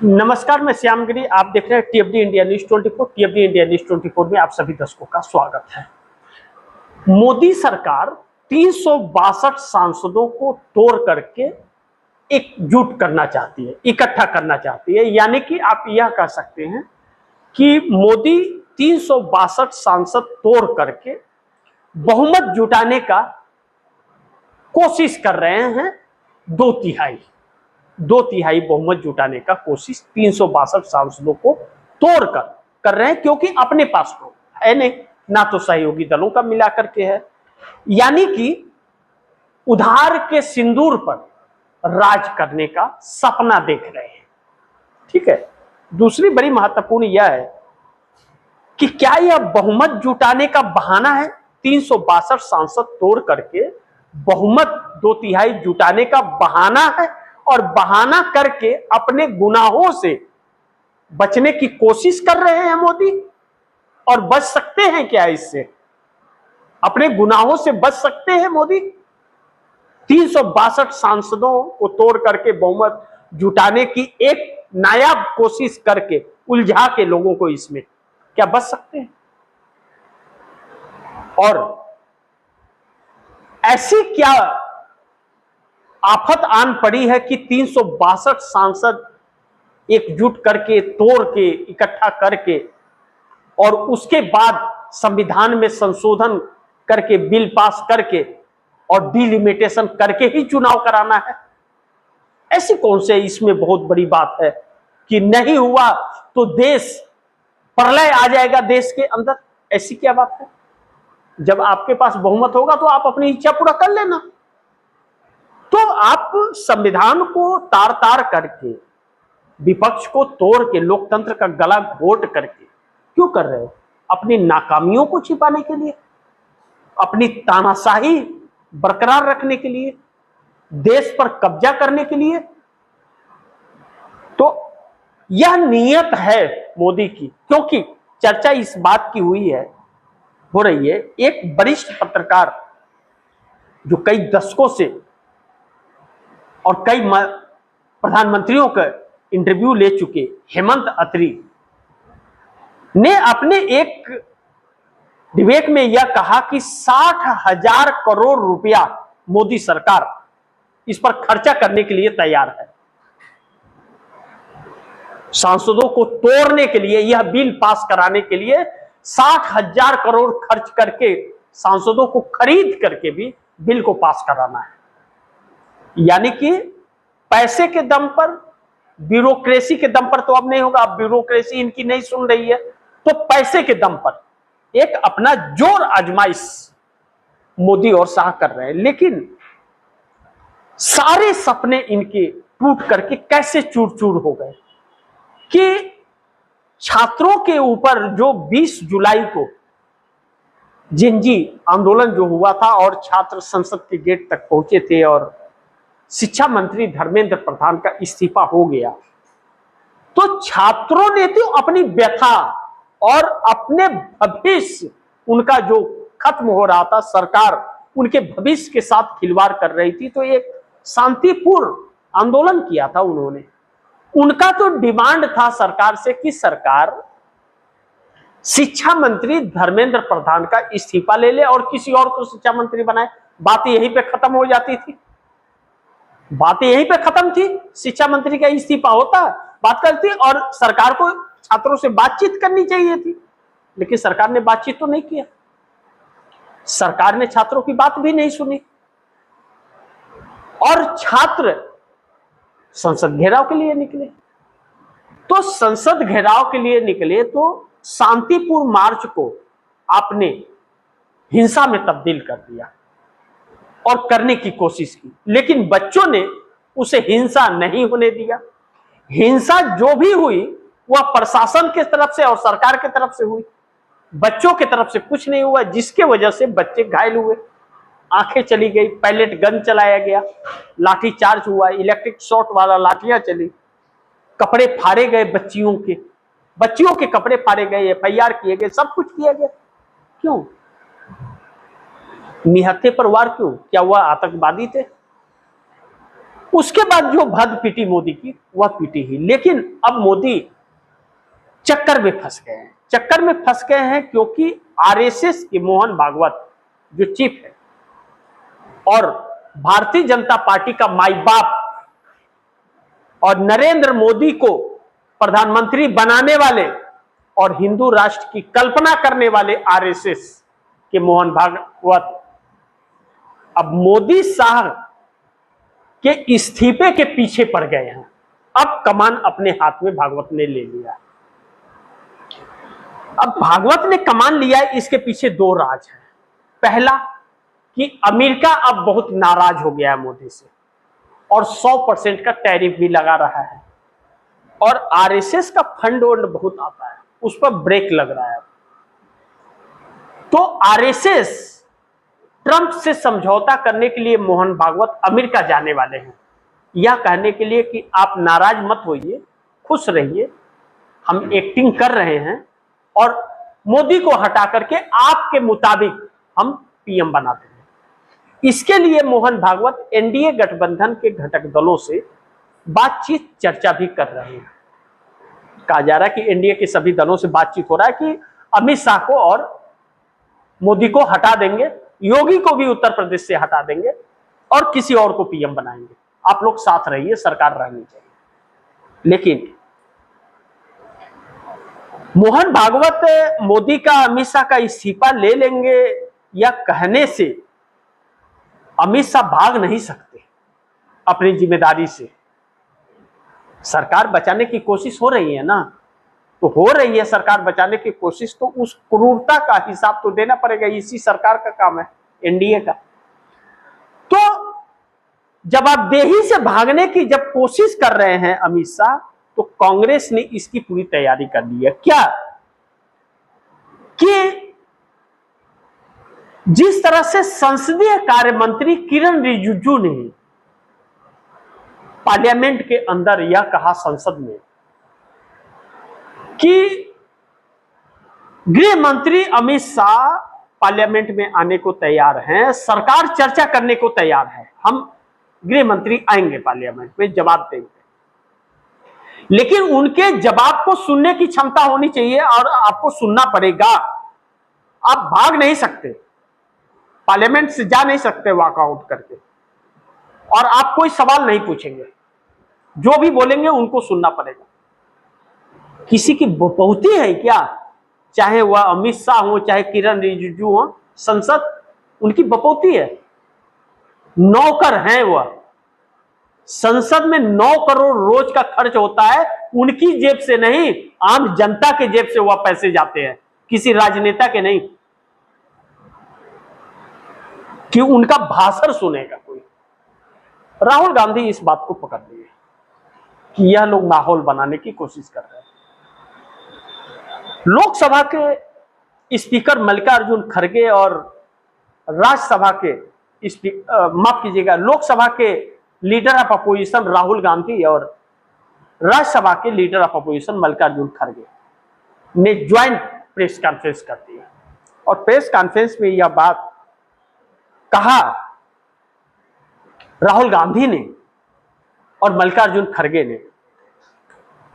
नमस्कार, मैं श्याम गिरी। आप देख रहे हैं टीएफडी इंडिया न्यूज 24। टीएफडी इंडिया न्यूज 24 में आप सभी दर्शकों का स्वागत है। मोदी सरकार 362 सांसदों को तोड़ करके एकजुट करना चाहती है, इकट्ठा करना चाहती है। यानी कि आप यह कह सकते हैं कि मोदी 362 सांसद तोड़ करके बहुमत जुटाने का कोशिश कर रहे हैं। दो तिहाई बहुमत जुटाने का कोशिश 362 सांसदों को तोड़कर कर रहे हैं, क्योंकि अपने पास तो है नहीं, ना तो सहयोगी दलों का मिलाकर के है। यानी कि उधार के सिंदूर पर राज करने का सपना देख रहे हैं। ठीक है। दूसरी बड़ी महत्वपूर्ण यह है कि क्या यह बहुमत जुटाने का बहाना है? 362 सांसद तोड़ करके बहुमत दो तिहाई जुटाने का बहाना है, और बहाना करके अपने गुनाहों से बचने की कोशिश कर रहे हैं मोदी। और बच सकते हैं क्या इससे? अपने गुनाहों से बच सकते हैं मोदी? 362 सांसदों को तोड़ करके बहुमत जुटाने की एक नायाब कोशिश करके उलझा के लोगों को इसमें क्या बच सकते हैं? और ऐसी क्या आफत आन पड़ी है कि 362 सांसद एकजुट करके, तोड़ के, इकट्ठा करके और उसके बाद संविधान में संशोधन करके, बिल पास करके और डिलिमिटेशन करके ही चुनाव कराना है? ऐसी कौन से इसमें बहुत बड़ी बात है कि नहीं हुआ तो देश प्रलय आ जाएगा देश के अंदर? ऐसी क्या बात है? जब आपके पास बहुमत होगा तो आप अपनी इच्छा पूरा कर लेना। तो आप संविधान को तार तार करके, विपक्ष को तोड़ के, लोकतंत्र का गला घोट करके क्यों कर रहे हो? अपनी नाकामियों को छिपाने के लिए, अपनी तानाशाही बरकरार रखने के लिए, देश पर कब्जा करने के लिए? तो यह नीयत है मोदी की। क्योंकि चर्चा इस बात की हो रही है, एक वरिष्ठ पत्रकार जो कई दशकों से और कई प्रधानमंत्रियों का इंटरव्यू ले चुके हेमंत अत्री ने अपने एक डिबेट में यह कहा कि 60,000 करोड़ रुपया मोदी सरकार इस पर खर्चा करने के लिए तैयार है। सांसदों को तोड़ने के लिए, यह बिल पास कराने के लिए 60,000 करोड़ खर्च करके सांसदों को खरीद करके भी बिल को पास कराना है। यानी कि पैसे के दम पर, ब्यूरोक्रेसी के दम पर तो अब नहीं होगा। अब ब्यूरोक्रेसी इनकी नहीं सुन रही है, तो पैसे के दम पर एक अपना जोर आजमाइश मोदी और शाह कर रहे हैं। लेकिन सारे सपने इनके टूट करके कैसे चूर चूर हो गए कि छात्रों के ऊपर जो 20 जुलाई को जिंजी आंदोलन जो हुआ था और छात्र संसद के गेट तक पहुंचे थे और शिक्षा मंत्री धर्मेंद्र प्रधान का इस्तीफा हो गया, तो छात्रों ने तो अपनी व्यथा और अपने भविष्य, उनका जो खत्म हो रहा था, सरकार उनके भविष्य के साथ खिलवाड़ कर रही थी, तो एक शांतिपूर्ण आंदोलन किया था उन्होंने। उनका तो डिमांड था सरकार से कि सरकार शिक्षा मंत्री धर्मेंद्र प्रधान का इस्तीफा ले ले और किसी और को शिक्षा मंत्री बनाए। बात यहीं पे खत्म हो जाती थी, बात यहीं पे खत्म थी। शिक्षा मंत्री का इस्तीफा होता, बात करती और सरकार को छात्रों से बातचीत करनी चाहिए थी। लेकिन सरकार ने बातचीत तो नहीं किया, सरकार ने छात्रों की बात भी नहीं सुनी और छात्र संसद घेराव के लिए निकले। तो संसद घेराव के लिए निकले तो शांतिपूर्ण मार्च को आपने हिंसा में तब्दील कर दिया और करने की कोशिश की, लेकिन बच्चों ने उसे हिंसा नहीं होने दिया। हिंसा जो भी हुई वह प्रशासन की तरफ से और सरकार की तरफ से हुई, बच्चों की तरफ से कुछ नहीं हुआ, जिसके वजह से बच्चे घायल हुए, आंखें चली गई, पैलेट गन चलाया गया, लाठी चार्ज हुआ, इलेक्ट्रिक शॉर्ट वाला लाठियां चली, कपड़े फाड़े गए बच्चियों के कपड़े फाड़े गए, एफआईआर किए गए, सब कुछ किया गया। क्यों? निहत्थे पर वार क्यों? क्या वह आतंकवादी थे? उसके बाद जो भद पीटी मोदी की वह पीटी ही। लेकिन अब मोदी चक्कर में फंस गए हैं। चक्कर में फंस गए हैं क्योंकि आरएसएस के मोहन भागवत जो चीफ है और भारतीय जनता पार्टी का माई बाप और नरेंद्र मोदी को प्रधानमंत्री बनाने वाले और हिंदू राष्ट्र की कल्पना करने वाले आरएसएस के मोहन भागवत अब मोदी शाह के इस्तीफे के पीछे पड़ गए हैं। अब कमान अपने हाथ में भागवत ने ले लिया। अब भागवत ने कमान लिया है, इसके पीछे दो राज हैं। पहला कि अमेरिका अब बहुत नाराज हो गया है मोदी से और 100% का टैरिफ भी लगा रहा है और आरएसएस का फंड बहुत आता है, उस पर ब्रेक लग रहा है। तो आरएसएस ट्रंप से समझौता करने के लिए मोहन भागवत अमेरिका जाने वाले हैं, यह कहने के लिए कि आप नाराज मत होइए, खुश रहिए, हम एक्टिंग कर रहे हैं और मोदी को हटा करके आपके मुताबिक हम पीएम बनाते हैं। इसके लिए मोहन भागवत एनडीए गठबंधन के घटक दलों से बातचीत चर्चा भी कर रहे हैं। कहा जा रहा है कि एनडीए के सभी दलों से बातचीत हो रहा है कि अमित शाह को और मोदी को हटा देंगे, योगी को भी उत्तर प्रदेश से हटा देंगे और किसी और को पीएम बनाएंगे। आप लोग साथ रहिए, सरकार रहनी चाहिए। लेकिन मोहन भागवत मोदी का अमित शाह का इस्तीफा ले लेंगे या कहने से अमित शाह भाग नहीं सकते अपनी जिम्मेदारी से। सरकार बचाने की कोशिश हो रही है ना, तो हो रही है सरकार बचाने की कोशिश, तो उस क्रूरता का हिसाब तो देना पड़ेगा। इसी सरकार का काम है, एनडीए का। तो जवाबदेही से भागने की जब कोशिश कर रहे हैं अमित शाह, तो कांग्रेस ने इसकी पूरी तैयारी कर ली है। क्या कि जिस तरह से संसदीय कार्य मंत्री किरण रिजिजू ने पार्लियामेंट के अंदर यह कहा संसद में कि गृह मंत्री अमित शाह पार्लियामेंट में आने को तैयार हैं, सरकार चर्चा करने को तैयार है, हम गृह मंत्री आएंगे पार्लियामेंट में, जवाब देंगे। लेकिन उनके जवाब को सुनने की क्षमता होनी चाहिए और आपको सुनना पड़ेगा। आप भाग नहीं सकते, पार्लियामेंट से जा नहीं सकते वॉकआउट करके, और आप कोई सवाल नहीं पूछेंगे, जो भी बोलेंगे उनको सुनना पड़ेगा। किसी की बपौती है क्या? चाहे वह अमित शाह हो, चाहे किरण रिजिजू हो, संसद उनकी बपौती है, नौकर हैं वह। संसद में 9 करोड़ रोज का खर्च होता है, उनकी जेब से नहीं, आम जनता के जेब से वह पैसे जाते हैं, किसी राजनेता के नहीं कि उनका भाषण सुनेगा कोई। राहुल गांधी इस बात को पकड़ लिए कि यह लोग माहौल बनाने की कोशिश कर रहे हैं। लोकसभा के स्पीकर मल्लिकार्जुन खड़गे और राज्यसभा के माफ कीजिएगा, लोकसभा के leader of opposition Rahul Gandhi और राज्यसभा के लीडर ऑफ अपोजिशन मल्लिकार्जुन खड़गे ने ज्वाइंट प्रेस कॉन्फ्रेंस कर दी और प्रेस कॉन्फ्रेंस में यह बात कहा राहुल गांधी ने और मल्लिकार्जुन खड़गे ने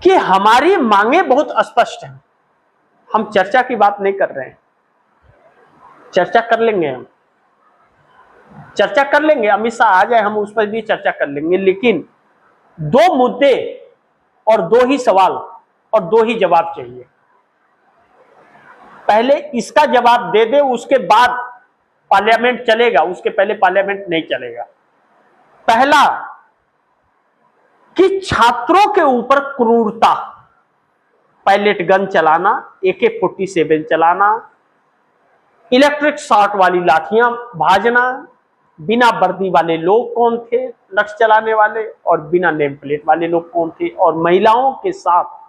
कि हमारी मांगे बहुत स्पष्ट हैं, हम चर्चा की बात नहीं कर रहे हैं, चर्चा कर लेंगे, हम चर्चा कर लेंगे, अमित शाह आ जाए हम उस पर भी चर्चा कर लेंगे, लेकिन 2 मुद्दे और 2 ही सवाल और 2 ही जवाब चाहिए। पहले इसका जवाब दे दे, उसके बाद पार्लियामेंट चलेगा, उसके पहले पार्लियामेंट नहीं चलेगा। पहला कि छात्रों के ऊपर क्रूरता, पैलेट गन चलाना, AK-47 चलाना, इलेक्ट्रिक शॉर्ट वाली लाठियां भाजना, बिना वर्दी वाले लोग कौन थे नक्श चलाने वाले, और बिना नेम प्लेट वाले लोग कौन थे, और महिलाओं के साथ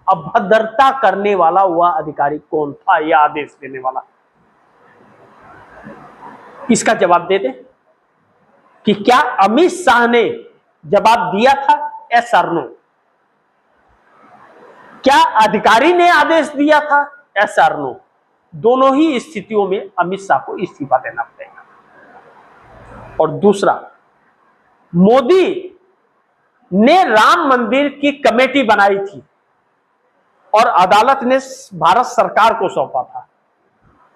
अभद्रता करने वाला वह अधिकारी कौन था, यह आदेश देने वाला। इसका जवाब दे दे कि क्या अमित शाह ने जवाब दिया था, यस और नो? क्या अधिकारी ने आदेश दिया था, यस और नो? दोनों ही स्थितियों में अमित शाह को इस्तीफा देना पड़ेगा। और दूसरा, मोदी ने राम मंदिर की कमेटी बनाई थी और अदालत ने भारत सरकार को सौंपा था,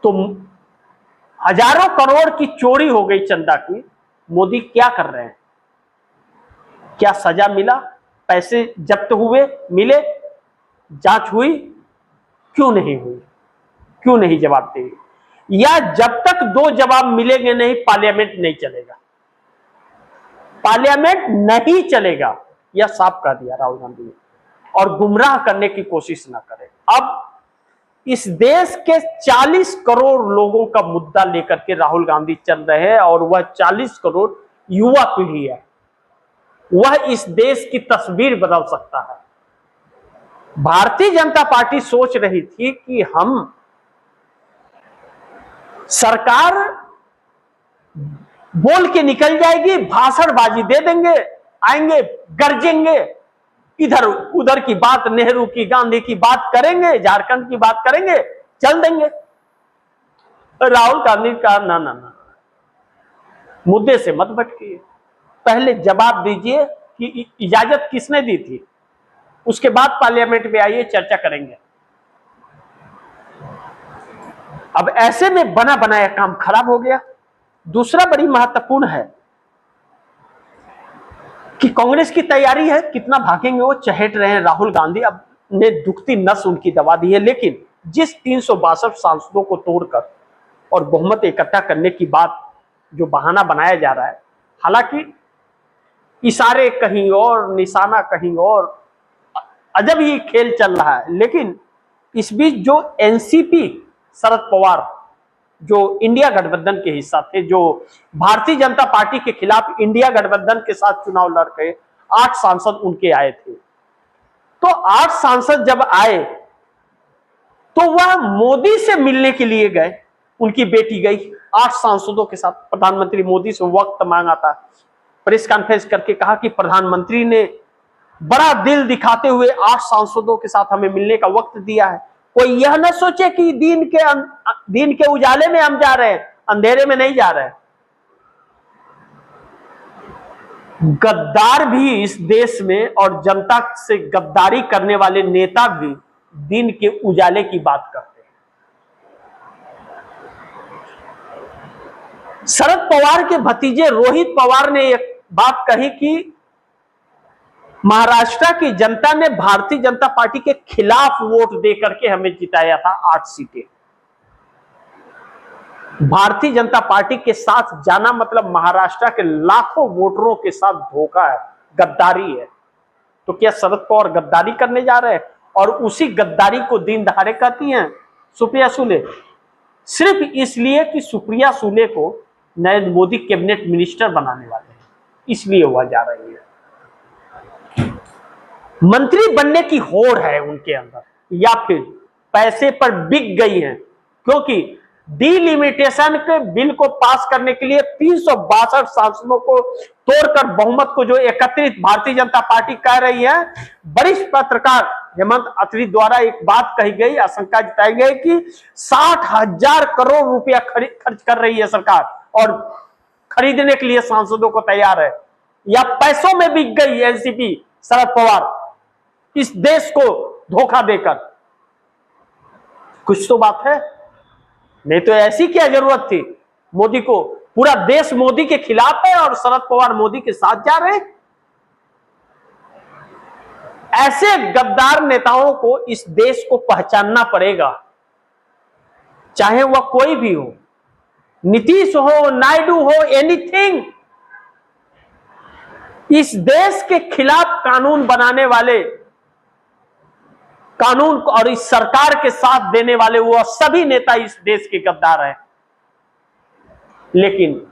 तो हजारों करोड़ की चोरी हो गई चंदा की। मोदी क्या कर रहे हैं? क्या सजा मिला? पैसे जब्त हुए, मिले? जांच हुई? क्यों नहीं हुई? क्यों नहीं जवाब देंगे? या जब तक दो जवाब मिलेंगे नहीं, पार्लियामेंट नहीं चलेगा। पार्लियामेंट नहीं चलेगा, यह साफ कर दिया राहुल गांधी ने। और गुमराह करने की कोशिश ना करें। अब इस देश के 40 करोड़ लोगों का मुद्दा लेकर के राहुल गांधी चल रहे हैं, और वह 40 करोड़ युवा पीढ़ी है। वह इस देश की तस्वीर बदल सकता है। भारतीय जनता पार्टी सोच रही थी कि हम सरकार बोल के निकल जाएगी, भाषणबाजी दे देंगे, आएंगे, गरजेंगे, इधर उधर की बात, नेहरू की, गांधी की बात करेंगे, झारखंड की बात करेंगे, चल देंगे। राहुल गांधी का ना ना ना, मुद्दे से मत भटकिए। पहले जवाब दीजिए कि इजाजत किसने दी थी, उसके बाद पार्लियामेंट में आइए, चर्चा करेंगे। अब ऐसे में बना बनाया काम खराब हो गया। दूसरा बड़ी महत्वपूर्ण है कि कांग्रेस की तैयारी है, कितना भागेंगे वो, चहेट रहे हैं राहुल गांधी। अब ने दुखती नस उनकी दबा दी है। लेकिन जिस 362 सांसदों को तोड़कर और बहुमत इकट्ठा करने की बात, जो बहाना बनाया जा रहा है, हालांकि इशारे कहीं और, निशाना कहीं और, अजब ही खेल चल रहा है। लेकिन इस बीच जो एनसीपी, शरद पवार जो इंडिया गठबंधन के हिस्सा थे, जो भारतीय जनता पार्टी के खिलाफ इंडिया गठबंधन के साथ चुनाव लड़ गए, 8 सांसद उनके आए थे। तो 8 सांसद जब आए तो वह मोदी से मिलने के लिए गए। उनकी बेटी गई 8 सांसदों के साथ, प्रधानमंत्री मोदी से वक्त मांगा था। प्रेस कॉन्फ्रेंस करके कहा कि प्रधानमंत्री ने बड़ा दिल दिखाते हुए 8 सांसदों के साथ हमें मिलने का वक्त दिया है। कोई यह न सोचे कि दिन के उजाले में हम जा रहे हैं, अंधेरे में नहीं जा रहे हैं। गद्दार भी इस देश में, और जनता से गद्दारी करने वाले नेता भी दिन के उजाले की बात करते हैं। शरद पवार के भतीजे रोहित पवार ने एक बात कही कि महाराष्ट्र की जनता ने भारतीय जनता पार्टी के खिलाफ वोट देकर के हमें जिताया था 8 सीटें। भारतीय जनता पार्टी के साथ जाना मतलब महाराष्ट्र के लाखों वोटरों के साथ धोखा है, गद्दारी है। तो क्या शरद पवार गद्दारी करने जा रहे हैं? और उसी गद्दारी को दिन दहाड़े कहती हैं सुप्रिया सुले, सिर्फ इसलिए कि सुप्रिया सुले को नरेंद्र मोदी कैबिनेट मिनिस्टर बनाने वाले हैं, इसलिए वह जा रही है। मंत्री बनने की होड़ है उनके अंदर, या फिर पैसे पर बिक गई हैं, क्योंकि डिलिमिटेशन के बिल को पास करने के लिए 362 सांसदों को तोड़कर बहुमत को जो एकत्रित भारतीय जनता पार्टी कह रही है। वरिष्ठ पत्रकार हेमंत अत्री द्वारा एक बात कही गई, आशंका जताई गई कि 60,000 करोड़ रुपया खर्च कर रही है सरकार और खरीदने के लिए सांसदों को तैयार है। या पैसों में बिक गई एनसीपी, शरद पवार इस देश को धोखा देकर। कुछ तो बात है, नहीं तो ऐसी क्या जरूरत थी मोदी को? पूरा देश मोदी के खिलाफ है और शरद पवार मोदी के साथ जा रहे हैं। ऐसे गद्दार नेताओं को इस देश को पहचानना पड़ेगा, चाहे वह कोई भी हो, नीतीश हो, नायडू हो, एनीथिंग। इस देश के खिलाफ कानून बनाने वाले, कानून और इस सरकार के साथ देने वाले, वो सभी नेता इस देश के गद्दार हैं। लेकिन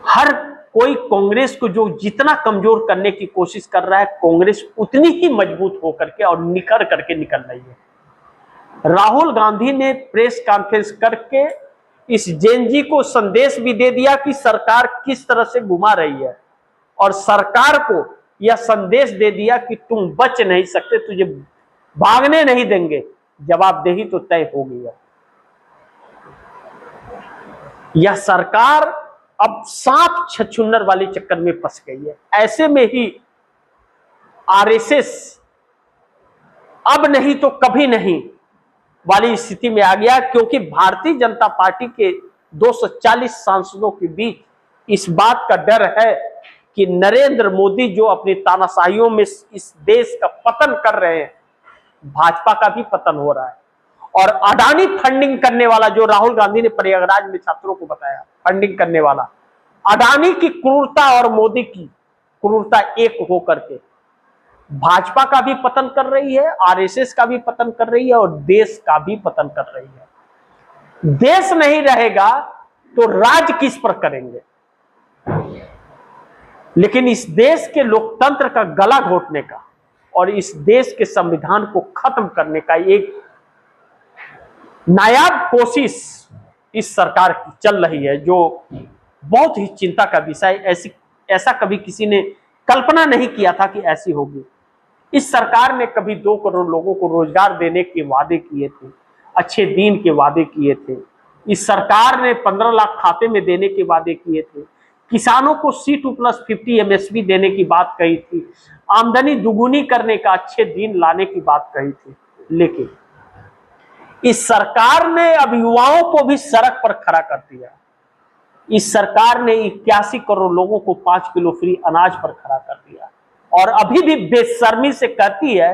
हर कोई कांग्रेस को जो जितना कमजोर करने की कोशिश कर रहा है, कांग्रेस उतनी ही मजबूत होकर के और निखर करके निकल रही है। राहुल गांधी ने प्रेस कॉन्फ्रेंस करके इस जेनजी को संदेश भी दे दिया कि सरकार किस तरह से घुमा रही है, और सरकार को यह संदेश दे दिया कि तुम बच नहीं सकते, तुझे भागने नहीं देंगे, जवाबदेही तो तय हो गई है। यह सरकार अब सांप छछूंदर वाले चक्कर में फंस गई है। ऐसे में ही आरएसएस अब नहीं तो कभी नहीं वाली स्थिति में आ गया, क्योंकि भारतीय जनता पार्टी के 240 सांसदों के बीच इस बात का डर है कि नरेंद्र मोदी जो अपनी तानाशाहियों में इस देश का पतन कर रहे हैं, भाजपा का भी पतन हो रहा है। और अडानी फंडिंग करने वाला, जो राहुल गांधी ने प्रयागराज में छात्रों को बताया, फंडिंग करने वाला अडानी की क्रूरता और मोदी की क्रूरता एक होकर के भाजपा का भी पतन कर रही है, आरएसएस का भी पतन कर रही है और देश का भी पतन कर रही है। देश नहीं रहेगा तो राज किस पर करेंगे? लेकिन इस देश के लोकतंत्र का गला घोटने का और इस देश के संविधान को खत्म करने का एक नायाब कोशिश इस सरकार की चल रही है, जो बहुत ही चिंता का विषय। ऐसा कभी किसी ने कल्पना नहीं किया था कि ऐसी होगी। इस सरकार ने कभी 2 करोड़ लोगों को रोजगार देने के वादे किए थे, अच्छे दिन के वादे किए थे। इस सरकार ने 15 लाख खाते में देने के वादे किए थे। किसानों को C2+50 MSP देने की बात कही थी। आमदनी दुगुनी करने का, अच्छे दिन लाने की बात कही थी। लेकिन इस सरकार ने अब युवाओं को भी सड़क पर खड़ा कर दिया। इस सरकार ने 81 करोड़ लोगों को 5 किलो फ्री अनाज पर खड़ा कर दिया और अभी भी बेशर्मी से कहती है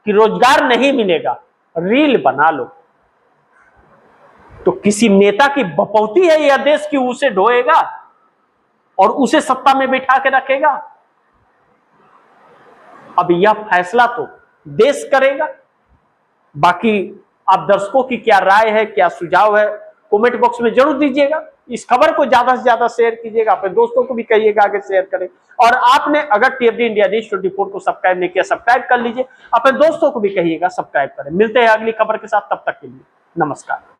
कि रोजगार नहीं मिलेगा, रील बना लो। तो किसी नेता की बपौती है यह देश की, उसे ढोएगा और उसे सत्ता में बिठा के रखेगा। अब यह फैसला तो देश करेगा। बाकी आप दर्शकों की क्या राय है, क्या सुझाव है, कमेंट बॉक्स में जरूर दीजिएगा। इस खबर को ज्यादा से ज्यादा शेयर कीजिएगा, अपने दोस्तों को भी कहिएगा आगे शेयर करें। और आपने अगर टीएफडी इंडिया न्यूज 24 को सब्सक्राइब नहीं किया, सब्सक्राइब कर लीजिए। अपने दोस्तों को भी कहिएगा सब्सक्राइब करें। मिलते हैं अगली खबर के साथ, तब तक के लिए नमस्कार।